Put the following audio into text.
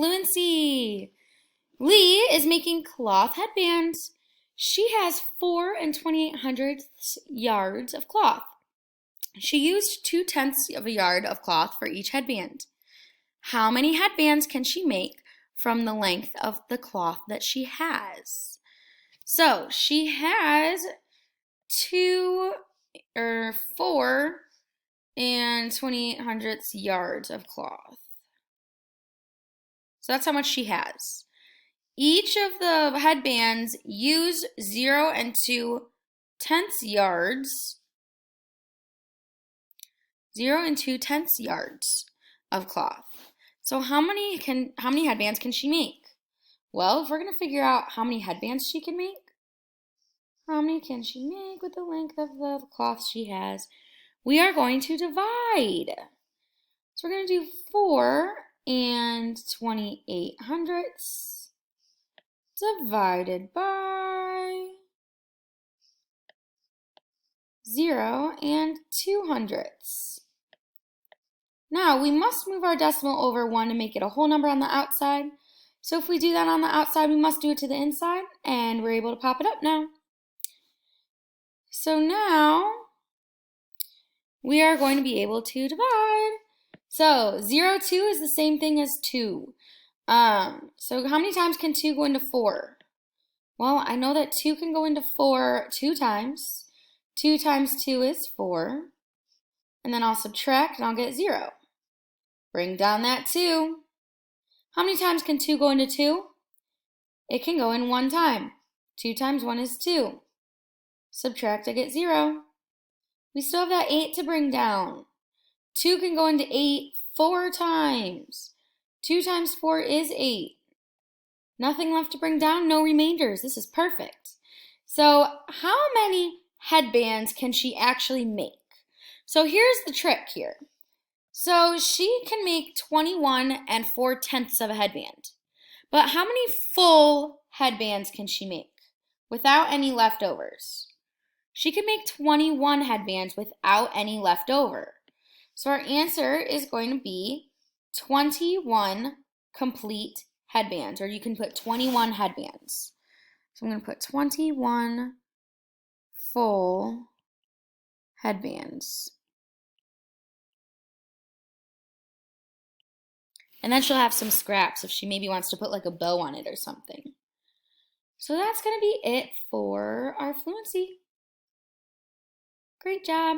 Fluency. Lee is making cloth headbands. She has 4 and 28 yards of cloth. She used 2/10 of a yard of cloth for each headband. How many headbands can she make from the length of the cloth that she has? So she has 4 and 28 yards of cloth. So that's how much she has. Each of the headbands use 0 and 2/10 yards. 0 and 2/10 yards of cloth. So how many headbands can she make? Well, if we're going to figure out how many headbands she can make, how many can she make with the length of the cloth she has, we are going to divide. So we're going to do 4 and 28 divided by 0 and 200. Now, we must move our decimal over 1 to make it a whole number on the outside. So if we do that on the outside, we must do it to the inside, and we're able to pop it up now. So now, we are going to be able to divide. So 0, 2 is the same thing as 2. So how many times can 2 go into 4? Well, I know that 2 can go into 4 2 times. 2 times 2 is 4. And then I'll subtract and I'll get 0. Bring down that 2. How many times can 2 go into 2? It can go in 1 time. 2 times 1 is 2. Subtract, I get 0. We still have that 8 to bring down. 2 can go into 8 4 times. 2 times 4 is 8. Nothing left to bring down, no remainders. This is perfect. So how many headbands can she actually make? So here's the trick here. So she can make 21 and 4/10 of a headband. But how many full headbands can she make without any leftovers? She can make 21 headbands without any leftover. So our answer is going to be 21 complete headbands, or you can put 21 headbands. So I'm going to put 21 full headbands. And then she'll have some scraps if she maybe wants to put like a bow on it or something. So that's going to be it for our fluency. Great job.